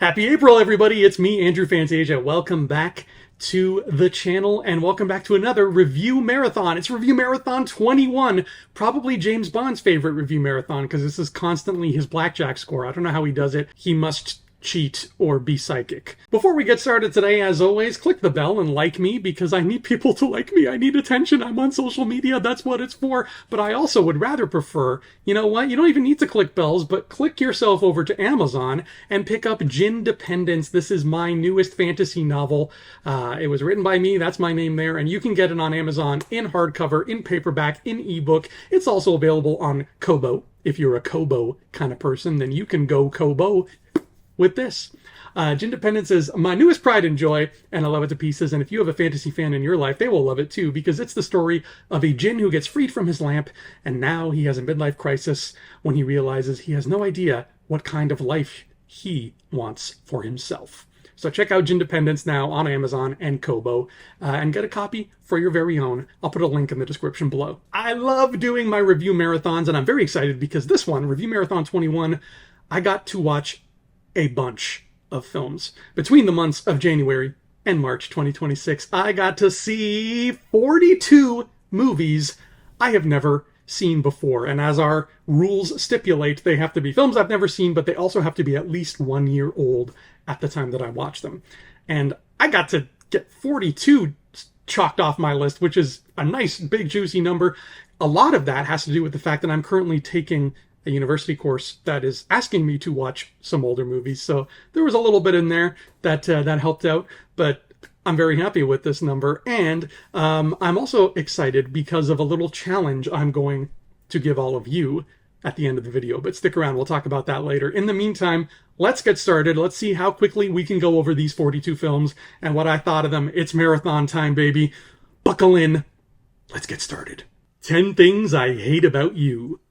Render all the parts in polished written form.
Happy April, everybody! It's me, Andrew Fantasia. Welcome back to the channel, and welcome back to another review marathon. It's Review Marathon 21, probably James Bond's favorite review marathon, because this is constantly his blackjack score. I don't know how he does it. He must cheat or be psychic. Before we get started today, as always, click the bell and like me, because I need people to like me. I need attention. I'm on social media. That's what it's for. But I also would rather prefer, you know what? You don't even need to click bells, but click yourself over to Amazon and pick up Gin Dependence. This is my newest fantasy novel. It was written by me. That's my name there. And you can get it on Amazon in hardcover, in paperback, in ebook. It's also available on Kobo. If you're a Kobo kind of person, then you can go Kobo with this. Gin Dependence is my newest pride and joy, and I love it to pieces. And if you have a fantasy fan in your life, they will love it too, because it's the story of a djinn who gets freed from his lamp, and now he has a midlife crisis when he realizes he has no idea what kind of life he wants for himself. So check out Gin Dependence now on Amazon and Kobo, and get a copy for your very own. I'll put a link in the description below. I love doing my review marathons, and I'm very excited because this one, Review Marathon 21, I got to watch a bunch of films. Between the months of January and March 2026, I got to see 42 movies I have never seen before. And as our rules stipulate, they have to be films I've never seen, but they also have to be at least 1 year old at the time that I watch them. And I got to get 42 chalked off my list, which is a nice, big, juicy number. A lot of that has to do with the fact that I'm currently taking a university course that is asking me to watch some older movies. So there was a little bit in there that helped out, but I'm very happy with this number. And I'm also excited because of a little challenge I'm going to give all of you at the end of the video. But stick around, we'll talk about that later. In the meantime, let's get started. Let's see how quickly we can go over these 42 films and what I thought of them. It's marathon time, baby. Buckle in. Let's get started. 10 Things I Hate About You.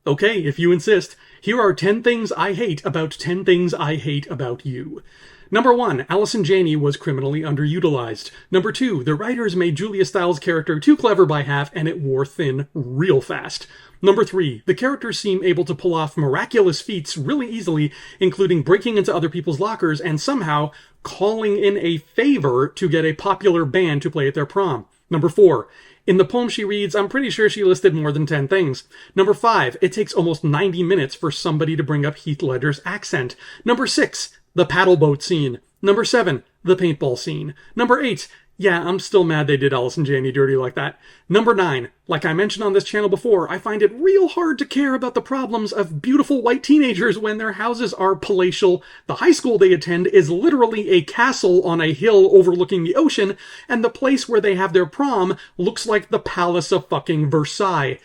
Okay, if you insist, here are 10 things I hate about 10 things I hate about you. Number 1, Allison Janney was criminally underutilized. Number 2, the writers made Julia Stiles' character too clever by half and it wore thin real fast. Number 3, the characters seem able to pull off miraculous feats really easily, including breaking into other people's lockers and somehow calling in a favor to get a popular band to play at their prom. Number 4, in the poem she reads, I'm pretty sure she listed more than 10 things. Number 5, it takes almost 90 minutes for somebody to bring up Heath Ledger's accent. Number 6, the paddle boat scene. Number 7, the paintball scene. Number 8, yeah, I'm still mad they did Allison Janney dirty like that. Number 9, like I mentioned on this channel before, I find it real hard to care about the problems of beautiful white teenagers when their houses are palatial, the high school they attend is literally a castle on a hill overlooking the ocean, and the place where they have their prom looks like the Palace of fucking Versailles.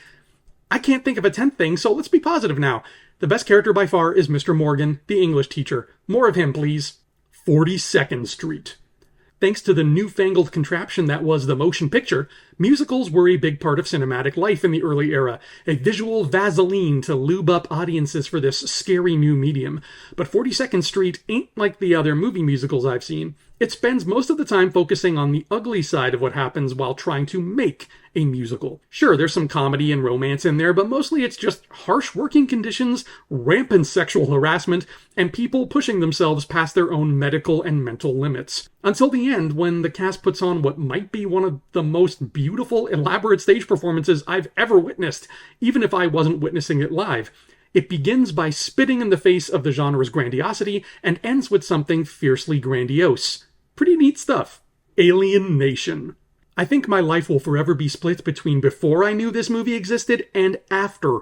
I can't think of a 10th thing, so let's be positive now. The best character by far is Mr. Morgan, the English teacher. More of him, please. 42nd Street. Thanks to the newfangled contraption that was the motion picture, musicals were a big part of cinematic life in the early era, a visual Vaseline to lube up audiences for this scary new medium. But 42nd Street ain't like the other movie musicals I've seen. It spends most of the time focusing on the ugly side of what happens while trying to make a musical. Sure, there's some comedy and romance in there, but mostly it's just harsh working conditions, rampant sexual harassment, and people pushing themselves past their own medical and mental limits. Until the end, when the cast puts on what might be one of the most beautiful, elaborate stage performances I've ever witnessed, even if I wasn't witnessing it live. It begins by spitting in the face of the genre's grandiosity and ends with something fiercely grandiose. Pretty neat stuff. Alien Nation. I think my life will forever be split between before I knew this movie existed and after.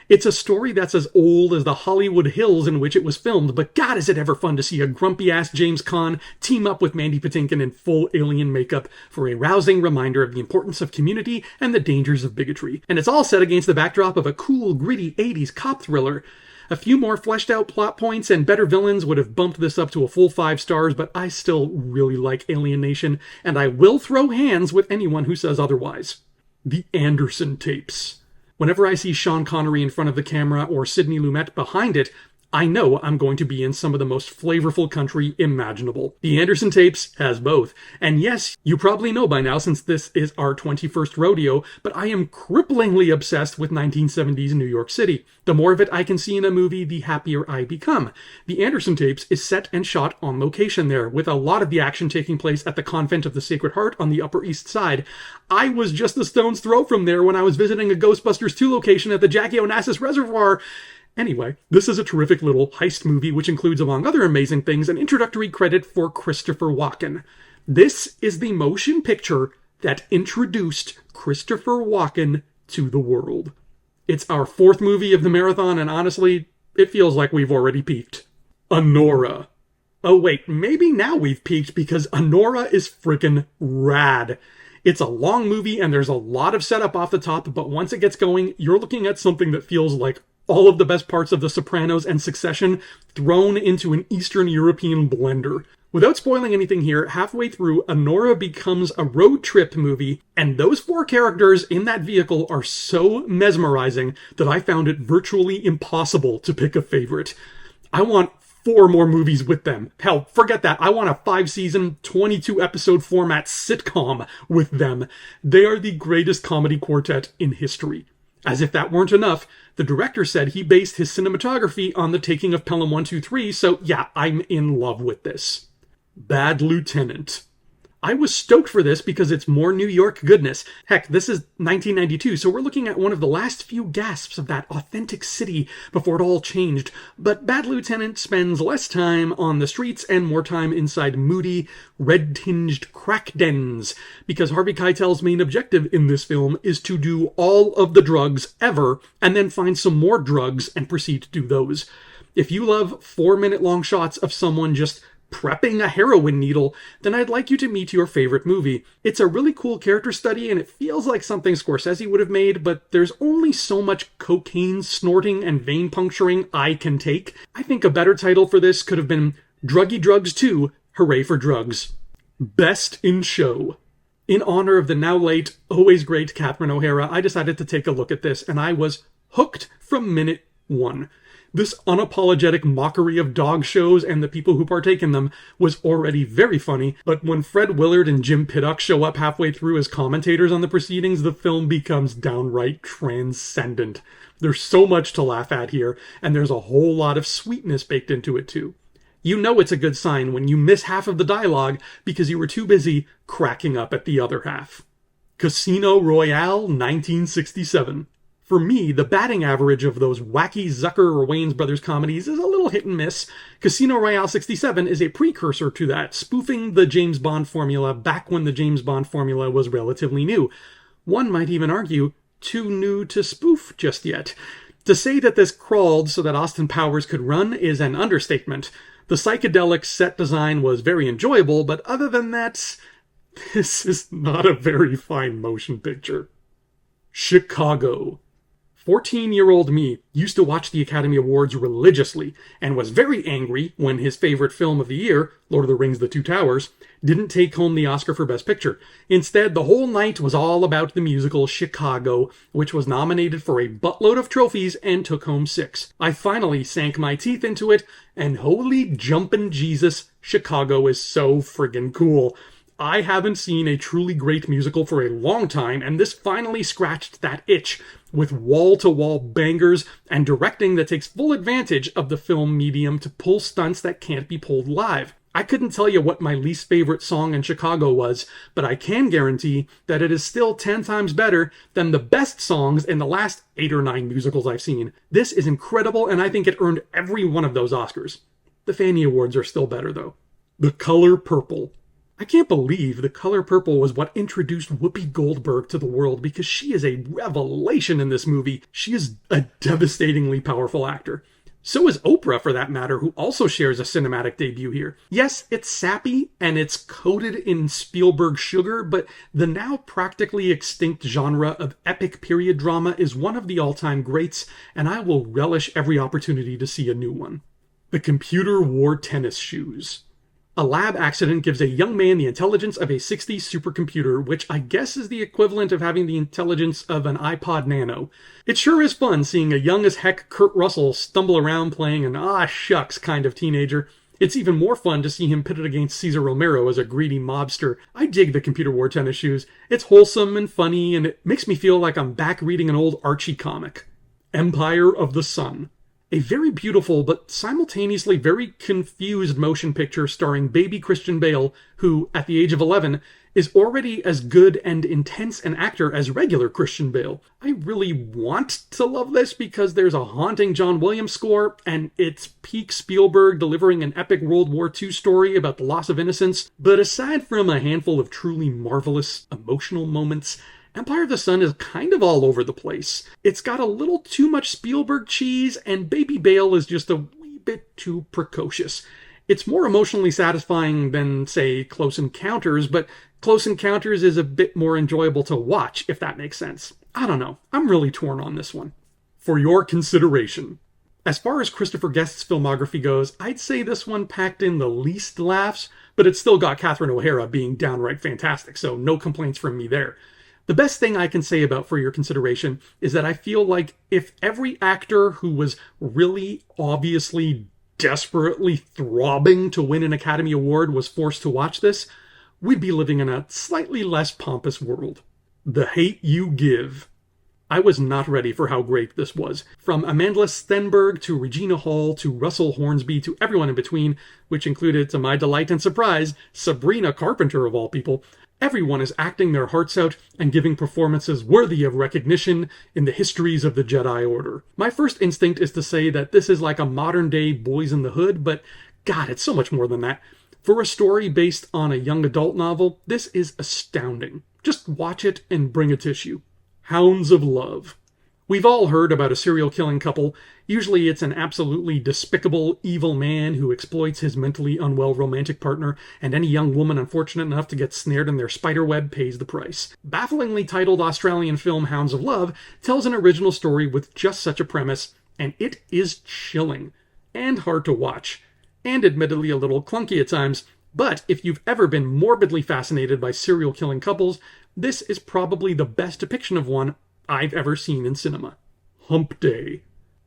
It's a story that's as old as the Hollywood Hills in which it was filmed, but God, is it ever fun to see a grumpy-ass James Caan team up with Mandy Patinkin in full alien makeup for a rousing reminder of the importance of community and the dangers of bigotry. And it's all set against the backdrop of a cool, gritty 80s cop thriller. A few more fleshed out plot points and better villains would have bumped this up to a full 5 stars, but I still really like Alien Nation, and I will throw hands with anyone who says otherwise. The Anderson Tapes. Whenever I see Sean Connery in front of the camera or Sidney Lumet behind it, I know I'm going to be in some of the most flavorful country imaginable. The Anderson Tapes has both. And yes, you probably know by now since this is our 21st rodeo, but I am cripplingly obsessed with 1970s New York City. The more of it I can see in a movie, the happier I become. The Anderson Tapes is set and shot on location there, with a lot of the action taking place at the Convent of the Sacred Heart on the Upper East Side. I was just a stone's throw from there when I was visiting a Ghostbusters 2 location at the Jackie Onassis Reservoir. Anyway, this is a terrific little heist movie which includes, among other amazing things, an introductory credit for Christopher Walken. This is the motion picture that introduced Christopher Walken to the world. It's our 4th movie of the marathon, and honestly, it feels like we've already peaked. Anora. Oh wait, maybe now we've peaked because Anora is freaking rad. It's a long movie and there's a lot of setup off the top, but once it gets going, you're looking at something that feels like all of the best parts of The Sopranos and Succession thrown into an Eastern European blender. Without spoiling anything here, halfway through, Anora becomes a road trip movie, and those 4 characters in that vehicle are so mesmerizing that I found it virtually impossible to pick a favorite. I want 4 more movies with them. Hell, forget that. I want a 5-season, 22-episode format sitcom with them. They are the greatest comedy quartet in history. As if that weren't enough, the director said he based his cinematography on The Taking of Pelham 123, so yeah, I'm in love with this. Bad Lieutenant. I was stoked for this because it's more New York goodness. Heck, this is 1992, so we're looking at one of the last few gasps of that authentic city before it all changed. But Bad Lieutenant spends less time on the streets and more time inside moody, red-tinged crack dens, because Harvey Keitel's main objective in this film is to do all of the drugs ever, and then find some more drugs and proceed to do those. If you love 4-minute-long shots of someone just prepping a heroin needle, then I'd like you to meet your favorite movie. It's a really cool character study, and it feels like something Scorsese would have made, but there's only so much cocaine snorting and vein puncturing I can take. I think a better title for this could have been Druggy Drugs 2, Hooray for Drugs. Best in Show. In honor of the now late, always great Catherine O'Hara, I decided to take a look at this, and I was hooked from minute 1. This unapologetic mockery of dog shows and the people who partake in them was already very funny, but when Fred Willard and Jim Piddock show up halfway through as commentators on the proceedings, the film becomes downright transcendent. There's so much to laugh at here, and there's a whole lot of sweetness baked into it too. You know it's a good sign when you miss half of the dialogue because you were too busy cracking up at the other half. Casino Royale 1967. For me, the batting average of those wacky Zucker or Wayans Brothers comedies is a little hit and miss. Casino Royale 67 is a precursor to that, spoofing the James Bond formula back when the James Bond formula was relatively new. One might even argue, too new to spoof just yet. To say that this crawled so that Austin Powers could run is an understatement. The psychedelic set design was very enjoyable, but other than that, this is not a very fine motion picture. Chicago. 14-year-old me used to watch the Academy Awards religiously and was very angry when his favorite film of the year, Lord of the Rings: The Two Towers, didn't take home the Oscar for Best Picture. Instead, the whole night was all about the musical Chicago, which was nominated for a buttload of trophies and took home 6. I finally sank my teeth into it, and holy jumpin' Jesus, Chicago is so friggin' cool. I haven't seen a truly great musical for a long time, and this finally scratched that itch, with wall-to-wall bangers and directing that takes full advantage of the film medium to pull stunts that can't be pulled live. I couldn't tell you what my least favorite song in Chicago was, but I can guarantee that it is still 10 times better than the best songs in the last 8 or 9 musicals I've seen. This is incredible, and I think it earned every one of those Oscars. The Fanny Awards are still better, though. The Color Purple. I can't believe The Color Purple was what introduced Whoopi Goldberg to the world, because she is a revelation in this movie. She is a devastatingly powerful actor. So is Oprah, for that matter, who also shares a cinematic debut here. Yes, it's sappy and it's coated in Spielberg sugar, but the now practically extinct genre of epic period drama is one of the all-time greats, and I will relish every opportunity to see a new one. The Computer Wore Tennis Shoes. A lab accident gives a young man the intelligence of a 60s supercomputer, which I guess is the equivalent of having the intelligence of an iPod Nano. It sure is fun seeing a young as heck Kurt Russell stumble around playing an ah shucks kind of teenager. It's even more fun to see him pitted against Cesar Romero as a greedy mobster. I dig the computer wore tennis shoes. It's wholesome and funny, and it makes me feel like I'm back reading an old Archie comic. Empire of the Sun. A very beautiful but simultaneously very confused motion picture starring baby Christian Bale, who, at the age of 11, is already as good and intense an actor as regular Christian Bale. I really want to love this because there's a haunting John Williams score, and it's peak Spielberg delivering an epic World War II story about the loss of innocence. But aside from a handful of truly marvelous emotional moments, Empire of the Sun is kind of all over the place. It's got a little too much Spielberg cheese, and Baby Bale is just a wee bit too precocious. It's more emotionally satisfying than, say, Close Encounters, but Close Encounters is a bit more enjoyable to watch, if that makes sense. I don't know. I'm really torn on this one. For your consideration. As far as Christopher Guest's filmography goes, I'd say this one packed in the least laughs, but it's still got Catherine O'Hara being downright fantastic, so no complaints from me there. The best thing I can say about For Your Consideration is that I feel like if every actor who was really obviously desperately throbbing to win an Academy Award was forced to watch this, we'd be living in a slightly less pompous world. The Hate You Give. I was not ready for how great this was. From Amandla Stenberg to Regina Hall to Russell Hornsby to everyone in between, which included, to my delight and surprise, Sabrina Carpenter of all people. Everyone is acting their hearts out and giving performances worthy of recognition in the histories of the Jedi Order. My first instinct is to say that this is like a modern-day Boys in the Hood, but God, it's so much more than that. For a story based on a young adult novel, this is astounding. Just watch it and bring a tissue. Hounds of Love. We've all heard about a serial-killing couple. Usually it's an absolutely despicable, evil man who exploits his mentally unwell romantic partner, and any young woman unfortunate enough to get snared in their spiderweb pays the price. Bafflingly titled Australian film Hounds of Love tells an original story with just such a premise, and it is chilling, and hard to watch, and admittedly a little clunky at times, but if you've ever been morbidly fascinated by serial-killing couples, this is probably the best depiction of one I've ever seen in cinema. Hump Day.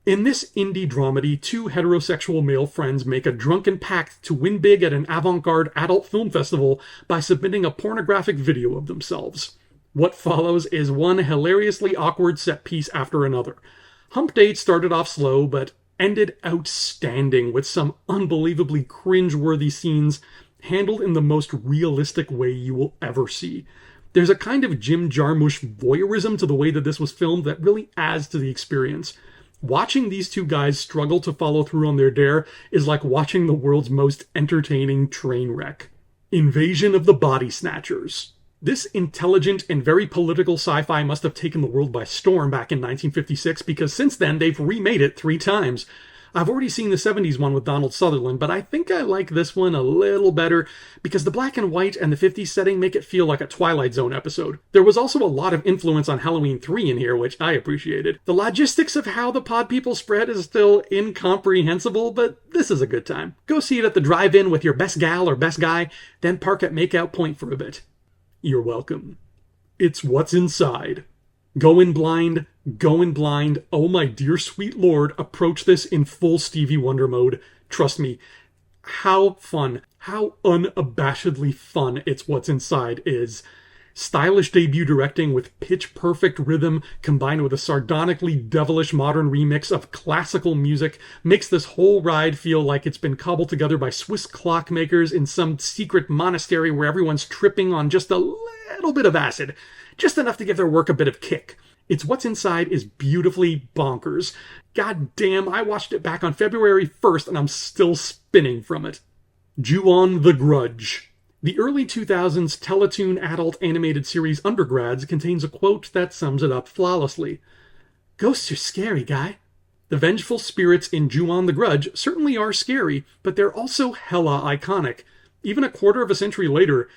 In this indie dramedy, two heterosexual male friends make a drunken pact to win big at an avant-garde adult film festival by submitting a pornographic video of themselves. What follows is one hilariously awkward set piece after another. Hump Day started off slow, but ended outstanding with some unbelievably cringe-worthy scenes handled in the most realistic way you will ever see. There's a kind of Jim Jarmusch voyeurism to the way that this was filmed that really adds to the experience. Watching these two guys struggle to follow through on their dare is like watching the world's most entertaining train wreck. Invasion of the Body Snatchers. This intelligent and very political sci-fi must have taken the world by storm back in 1956 because since then they've remade it 3 times. I've already seen the 70s one with Donald Sutherland, but I think I like this one a little better because the black and white and the 50s setting make it feel like a Twilight Zone episode. There was also a lot of influence on Halloween 3 in here, which I appreciated. The logistics of how the pod people spread is still incomprehensible, but this is a good time. Go see it at the drive-in with your best gal or best guy, then park at Makeout Point for a bit. You're welcome. It's What's Inside. Going blind, oh my dear sweet lord, approach this in full Stevie Wonder mode. Trust me, how fun, how unabashedly fun It's What's Inside is. Stylish debut directing with pitch-perfect rhythm combined with a sardonically devilish modern remix of classical music makes this whole ride feel like it's been cobbled together by Swiss clockmakers in some secret monastery where everyone's tripping on just a little bit of acid. Just enough to give their work a bit of kick. It's What's Inside is beautifully bonkers. God damn, I watched it back on February 1st and I'm still spinning from it. Ju-on the Grudge. The early 2000s Teletoon adult animated series Undergrads contains a quote that sums it up flawlessly. Ghosts are scary, guy. The vengeful spirits in Ju-on the Grudge certainly are scary, but they're also hella iconic. Even a quarter of a century later,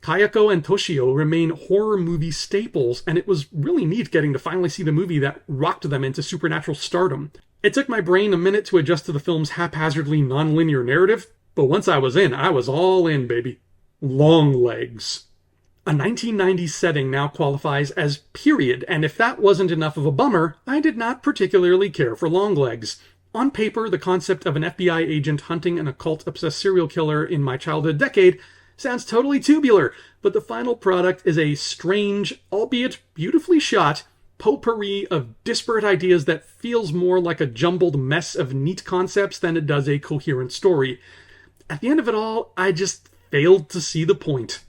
Kayako and Toshio remain horror movie staples, and it was really neat getting to finally see the movie that rocked them into supernatural stardom. It took my brain a minute to adjust to the film's haphazardly non-linear narrative, But once I was in, I was all in, baby. Long legs. A 1990s setting now qualifies as period, and if that wasn't enough of a bummer, I did not particularly care for Longlegs. On paper, the concept of an FBI agent hunting an occult-obsessed serial killer in my childhood decade sounds totally tubular, but the final product is a strange, albeit beautifully shot, potpourri of disparate ideas that feels more like a jumbled mess of neat concepts than it does a coherent story. At the end of it all, I just failed to see the point.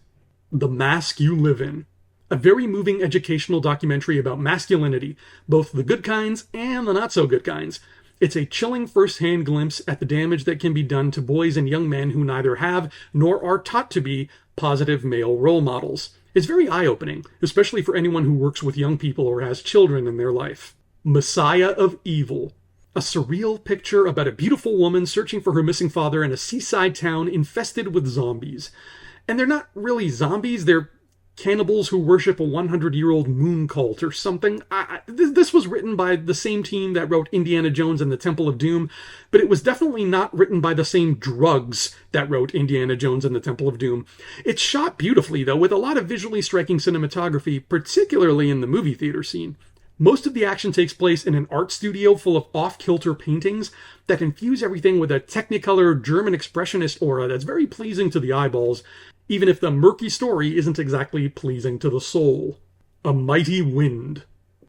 The Mask You Live In. A very moving educational documentary about masculinity, both the good kinds and the not-so-good kinds. It's a chilling first-hand glimpse at the damage that can be done to boys and young men who neither have nor are taught to be positive male role models. It's very eye-opening, especially for anyone who works with young people or has children in their life. Messiah of Evil. A surreal picture about a beautiful woman searching for her missing father in a seaside town infested with zombies. And they're not really zombies, they're cannibals who worship a 100-year-old moon cult or something. This was written by the same team that wrote Indiana Jones and the Temple of Doom, but it was definitely not written by the same drugs that wrote Indiana Jones and the Temple of Doom. It's shot beautifully, though, with a lot of visually striking cinematography, particularly in the movie theater scene. Most of the action takes place in an art studio full of off-kilter paintings that infuse everything with a Technicolor German expressionist aura that's very pleasing to the eyeballs, even if the murky story isn't exactly pleasing to the soul. A Mighty Wind.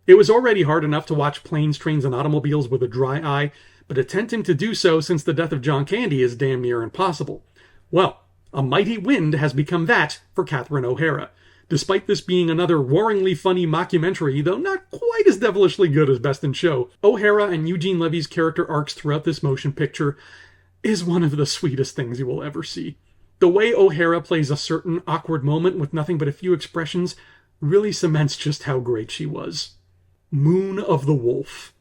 It was already hard enough to watch Planes, Trains, and Automobiles with a dry eye, but attempting to do so since the death of John Candy is damn near impossible. Well, A Mighty Wind has become that for Catherine O'Hara. Despite this being another roaringly funny mockumentary, though not quite as devilishly good as Best in Show, O'Hara and Eugene Levy's character arcs throughout this motion picture is one of the sweetest things you will ever see. The way O'Hara plays a certain awkward moment with nothing but a few expressions really cements just how great she was. Moon of the Wolf.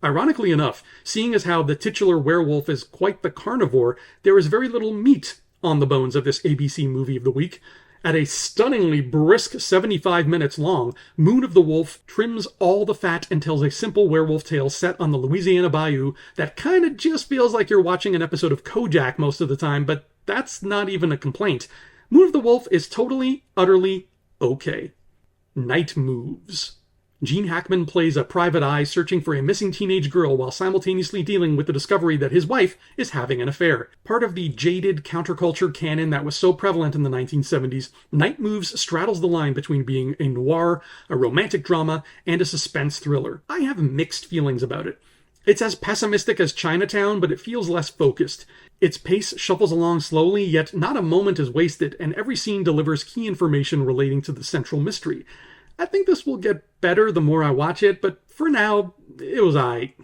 Ironically enough, seeing as how the titular werewolf is quite the carnivore, there is very little meat on the bones of this ABC movie of the week. At a stunningly brisk 75 minutes long, Moon of the Wolf trims all the fat and tells a simple werewolf tale set on the Louisiana Bayou that kinda just feels like you're watching an episode of Kojak most of the time, but that's not even a complaint. Moon of the Wolf is totally, utterly okay. Night Moves. Gene Hackman plays a private eye searching for a missing teenage girl while simultaneously dealing with the discovery that his wife is having an affair. Part of the jaded counterculture canon that was so prevalent in the 1970s, Night Moves straddles the line between being a noir, a romantic drama, and a suspense thriller. I have mixed feelings about it. It's as pessimistic as Chinatown, but it feels less focused. Its pace shuffles along slowly, yet not a moment is wasted, and every scene delivers key information relating to the central mystery. I think this will get better the more I watch it, but for now, it was aight.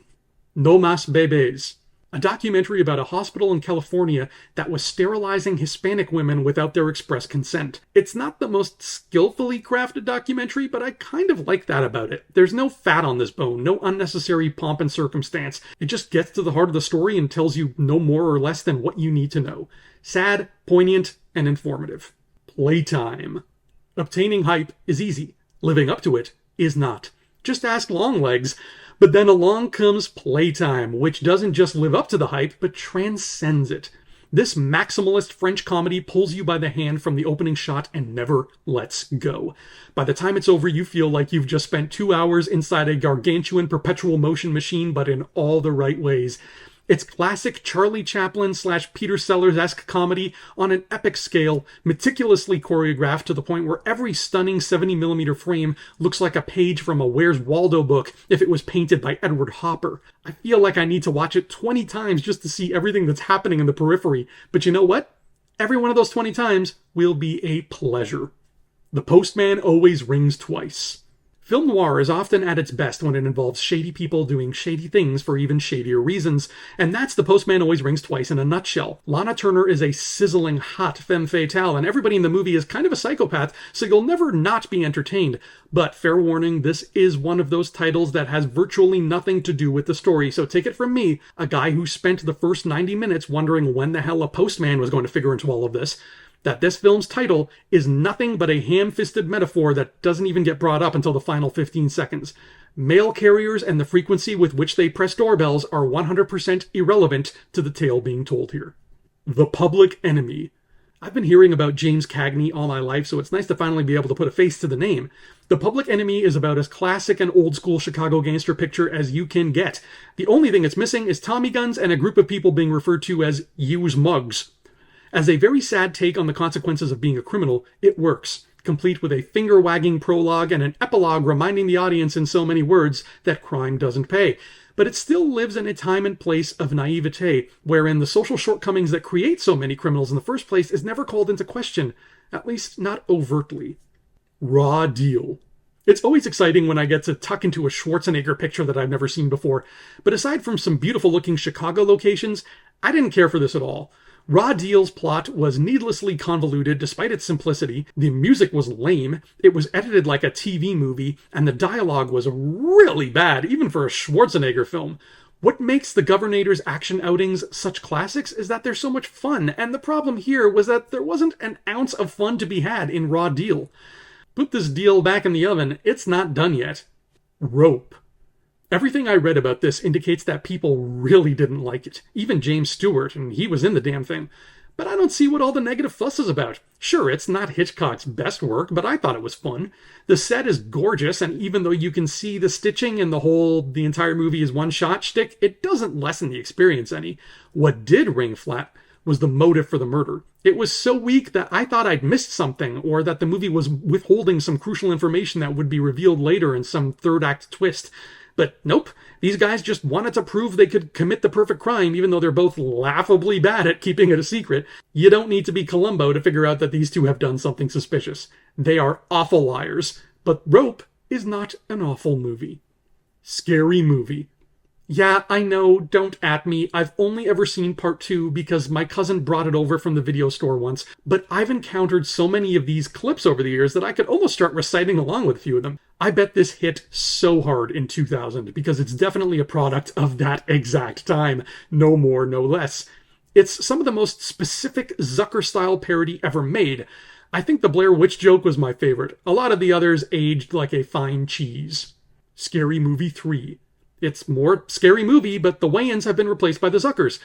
No Mas Bebés. A documentary about a hospital in California that was sterilizing Hispanic women without their express consent. It's not the most skillfully crafted documentary, but I kind of like that about it. There's no fat on this bone, no unnecessary pomp and circumstance. It just gets to the heart of the story and tells you no more or less than what you need to know. Sad, poignant, and informative. Playtime. Obtaining hype is easy. Living up to it is not. Just ask Longlegs. But then along comes Playtime, which doesn't just live up to the hype, but transcends it. This maximalist French comedy pulls you by the hand from the opening shot and never lets go. By the time it's over, you feel like you've just spent 2 hours inside a gargantuan perpetual motion machine, but in all the right ways. It's classic Charlie Chaplin / Peter Sellers-esque comedy on an epic scale, meticulously choreographed to the point where every stunning 70mm frame looks like a page from a Where's Waldo book if it was painted by Edward Hopper. I feel like I need to watch it 20 times just to see everything that's happening in the periphery, but you know what? Every one of those 20 times will be a pleasure. The Postman Always Rings Twice. Film noir is often at its best when it involves shady people doing shady things for even shadier reasons, and that's The Postman Always Rings Twice in a nutshell. Lana Turner is a sizzling hot femme fatale, and everybody in the movie is kind of a psychopath, so you'll never not be entertained. But fair warning, this is one of those titles that has virtually nothing to do with the story, so take it from me, a guy who spent the first 90 minutes wondering when the hell a postman was going to figure into all of this, that this film's title is nothing but a ham-fisted metaphor that doesn't even get brought up until the final 15 seconds. Mail carriers and the frequency with which they press doorbells are 100% irrelevant to the tale being told here. The Public Enemy. I've been hearing about James Cagney all my life, so it's nice to finally be able to put a face to the name. The Public Enemy is about as classic and old-school Chicago gangster picture as you can get. The only thing it's missing is Tommy guns and a group of people being referred to as use mugs. As a very sad take on the consequences of being a criminal, it works, complete with a finger-wagging prologue and an epilogue reminding the audience in so many words that crime doesn't pay. But it still lives in a time and place of naivete, wherein the social shortcomings that create so many criminals in the first place is never called into question, at least not overtly. Raw Deal. It's always exciting when I get to tuck into a Schwarzenegger picture that I've never seen before, but aside from some beautiful-looking Chicago locations, I didn't care for this at all. Raw Deal's plot was needlessly convoluted despite its simplicity, the music was lame, it was edited like a TV movie, and the dialogue was really bad, even for a Schwarzenegger film. What makes the Governator's action outings such classics is that they're so much fun, and the problem here was that there wasn't an ounce of fun to be had in Raw Deal. Put this deal back in the oven, it's not done yet. Rope. Everything I read about this indicates that people really didn't like it. Even James Stewart, and he was in the damn thing. But I don't see what all the negative fuss is about. Sure, it's not Hitchcock's best work, but I thought it was fun. The set is gorgeous, and even though you can see the stitching and the entire movie is one-shot shtick, it doesn't lessen the experience any. What did ring flat was the motive for the murder. It was so weak that I thought I'd missed something, or that the movie was withholding some crucial information that would be revealed later in some third-act twist. But nope, these guys just wanted to prove they could commit the perfect crime, even though they're both laughably bad at keeping it a secret. You don't need to be Columbo to figure out that these two have done something suspicious. They are awful liars. But Rope is not an awful movie. Scary Movie. Yeah, I know, don't at me. I've only ever seen part 2 because my cousin brought it over from the video store once, but I've encountered so many of these clips over the years that I could almost start reciting along with a few of them. I bet this hit so hard in 2000 because it's definitely a product of that exact time. No more, no less. It's some of the most specific Zucker-style parody ever made. I think the Blair Witch joke was my favorite. A lot of the others aged like a fine cheese. Scary Movie 3. It's more Scary Movie, but the Wayans have been replaced by the Zuckers.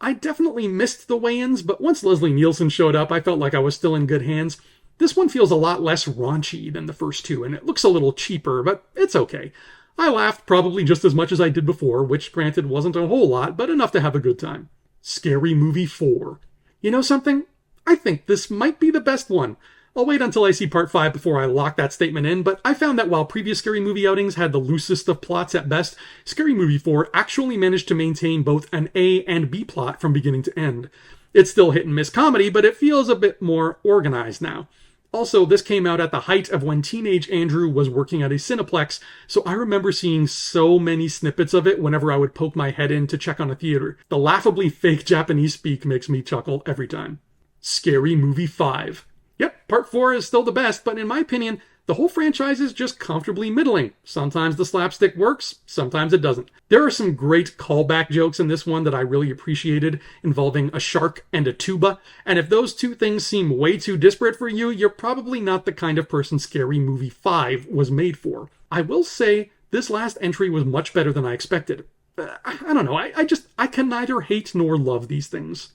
I definitely missed the Wayans, but once Leslie Nielsen showed up, I felt like I was still in good hands. This one feels a lot less raunchy than the first two, and it looks a little cheaper, but it's okay. I laughed probably just as much as I did before, which granted wasn't a whole lot, but enough to have a good time. Scary Movie 4. You know something? I think this might be the best one. I'll wait until I see part 5 before I lock that statement in, but I found that while previous Scary Movie outings had the loosest of plots at best, Scary Movie 4 actually managed to maintain both an A and B plot from beginning to end. It's still hit and miss comedy, but it feels a bit more organized now. Also, this came out at the height of when teenage Andrew was working at a Cineplex, so I remember seeing so many snippets of it whenever I would poke my head in to check on a theater. The laughably fake Japanese speak makes me chuckle every time. Scary Movie 5. Yep, part 4 is still the best, but in my opinion, the whole franchise is just comfortably middling. Sometimes the slapstick works, sometimes it doesn't. There are some great callback jokes in this one that I really appreciated, involving a shark and a tuba, and if those two things seem way too disparate for you, you're probably not the kind of person Scary Movie 5 was made for. I will say, this last entry was much better than I expected. I don't know, I can neither hate nor love these things.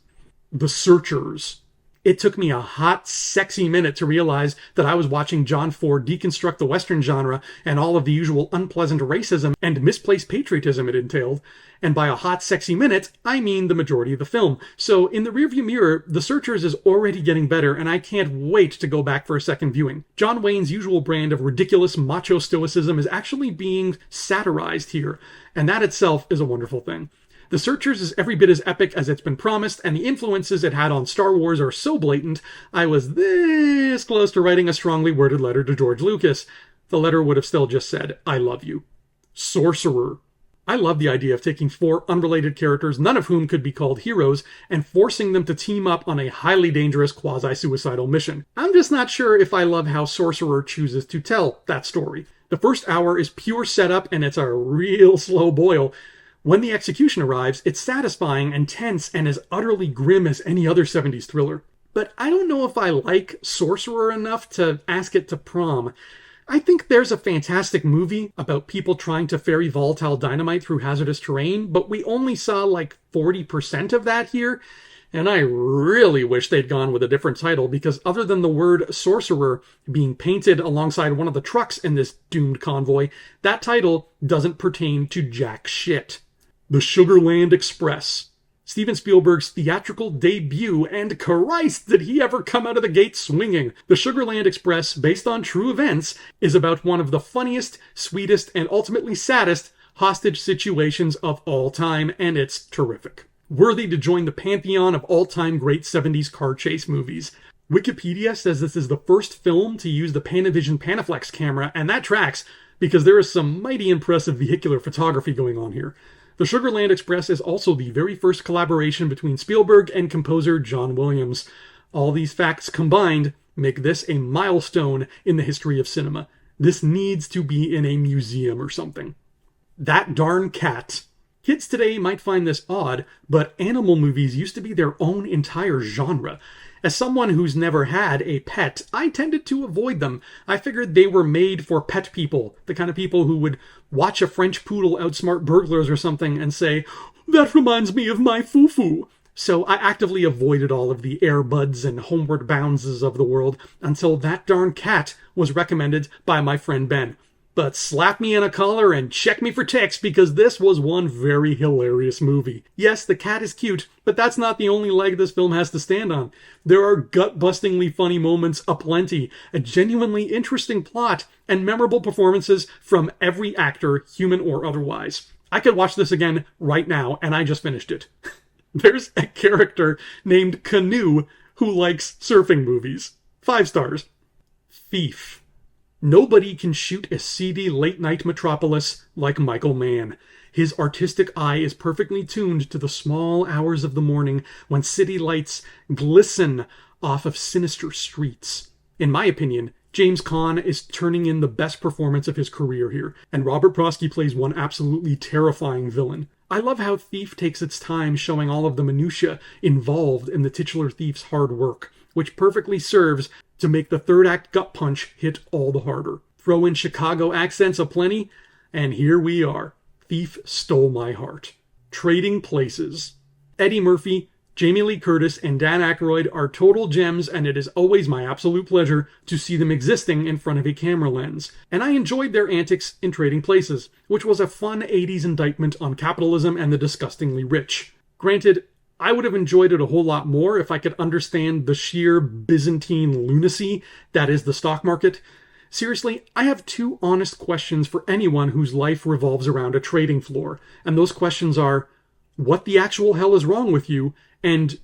The Searchers. It took me a hot, sexy minute to realize that I was watching John Ford deconstruct the Western genre and all of the usual unpleasant racism and misplaced patriotism it entailed. And by a hot, sexy minute, I mean the majority of the film. So in the rearview mirror, The Searchers is already getting better, and I can't wait to go back for a second viewing. John Wayne's usual brand of ridiculous macho stoicism is actually being satirized here, and that itself is a wonderful thing. The Searchers is every bit as epic as it's been promised, and the influences it had on Star Wars are so blatant, I was this close to writing a strongly worded letter to George Lucas. The letter would have still just said, I love you. Sorcerer. I love the idea of taking 4 unrelated characters, none of whom could be called heroes, and forcing them to team up on a highly dangerous quasi-suicidal mission. I'm just not sure if I love how Sorcerer chooses to tell that story. The first hour is pure setup, and it's a real slow boil. When the execution arrives, it's satisfying and tense and as utterly grim as any other 70s thriller. But I don't know if I like Sorcerer enough to ask it to prom. I think there's a fantastic movie about people trying to ferry volatile dynamite through hazardous terrain, but we only saw like 40% of that here. And I really wish they'd gone with a different title, because other than the word sorcerer being painted alongside one of the trucks in this doomed convoy, that title doesn't pertain to jack shit. The Sugarland Express. Steven Spielberg's theatrical debut, and Christ, did he ever come out of the gate swinging. The Sugarland Express, based on true events, is about one of the funniest, sweetest, and ultimately saddest hostage situations of all time, and it's terrific. Worthy to join the pantheon of all-time great 70s car chase movies. Wikipedia says this is the first film to use the Panavision Panaflex camera, and that tracks, because there is some mighty impressive vehicular photography going on here. The Sugarland Express is also the very first collaboration between Spielberg and composer John Williams. All these facts combined make this a milestone in the history of cinema. This needs to be in a museum or something. That Darn Cat. Kids today might find this odd, but animal movies used to be their own entire genre. As someone who's never had a pet, I tended to avoid them. I figured they were made for pet people, the kind of people who would watch a French poodle outsmart burglars or something and say, "That reminds me of my foo-foo." So I actively avoided all of the Air Buds and Homeward Boundses of the world until That Darn Cat was recommended by my friend Ben. But slap me in a collar and check me for ticks, because this was one very hilarious movie. Yes, the cat is cute, but that's not the only leg this film has to stand on. There are gut-bustingly funny moments aplenty, a genuinely interesting plot, and memorable performances from every actor, human or otherwise. I could watch this again right now, and I just finished it. There's a character named Canoe who likes surfing movies. 5 stars. Thief. Nobody can shoot a seedy late-night metropolis like Michael Mann. His artistic eye is perfectly tuned to the small hours of the morning when city lights glisten off of sinister streets. In my opinion, James Caan is turning in the best performance of his career here, and Robert Prosky plays one absolutely terrifying villain. I love how Thief takes its time showing all of the minutiae involved in the titular thief's hard work, which perfectly serves to make the third act gut punch hit all the harder. Throw in Chicago accents aplenty, and here we are. Thief stole my heart. Trading Places. Eddie Murphy, Jamie Lee Curtis, and Dan Aykroyd are total gems, and it is always my absolute pleasure to see them existing in front of a camera lens. And I enjoyed their antics in Trading Places, which was a fun 80s indictment on capitalism and the disgustingly rich. Granted, I would have enjoyed it a whole lot more if I could understand the sheer Byzantine lunacy that is the stock market. Seriously, I have 2 honest questions for anyone whose life revolves around a trading floor. And those questions are, what the actual hell is wrong with you? And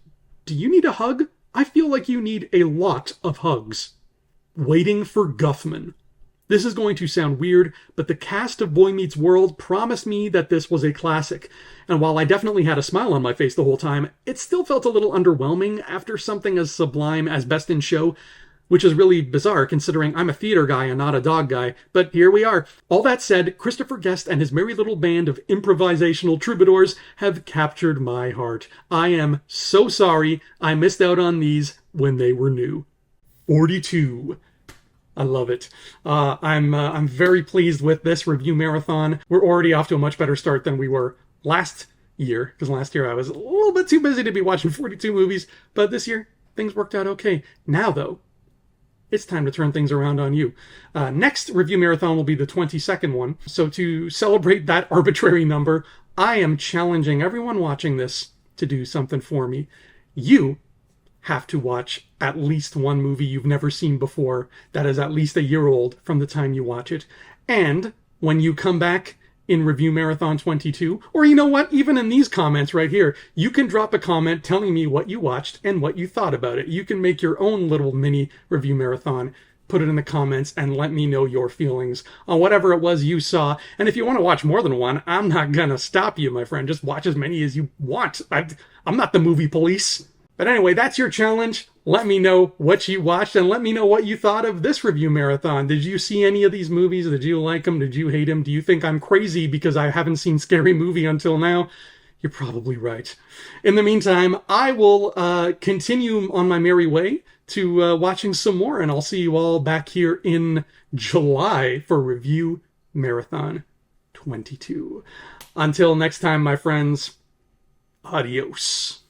do you need a hug? I feel like you need a lot of hugs. Waiting for Guffman. This is going to sound weird, but the cast of Boy Meets World promised me that this was a classic. And while I definitely had a smile on my face the whole time, it still felt a little underwhelming after something as sublime as Best in Show, which is really bizarre considering I'm a theater guy and not a dog guy, but here we are. All that said, Christopher Guest and his merry little band of improvisational troubadours have captured my heart. I am so sorry I missed out on these when they were new. 42. I love it. I'm very pleased with this review marathon. We're already off to a much better start than we were last year, because last year I was a little bit too busy to be watching 42 movies, but this year things worked out okay. Now, though, it's time to turn things around on you. Next review marathon will be the 22nd one, so to celebrate that arbitrary number, I am challenging everyone watching this to do something for me. You have to watch at least one movie you've never seen before that is at least a year old from the time you watch it. And when you come back in Review Marathon 22, or you know what, even in these comments right here, you can drop a comment telling me what you watched and what you thought about it. You can make your own little mini Review Marathon, put it in the comments, and let me know your feelings on whatever it was you saw. And if you want to watch more than one, I'm not gonna stop you, my friend. Just watch as many as you want. I'm not the movie police. But anyway, that's your challenge. Let me know what you watched, and let me know what you thought of this review marathon. Did you see any of these movies? Did you like them? Did you hate them? Do you think I'm crazy because I haven't seen Scary Movie until now? You're probably right. In the meantime, I will continue on my merry way to watching some more, and I'll see you all back here in July for Review Marathon 22. Until next time, my friends, adios.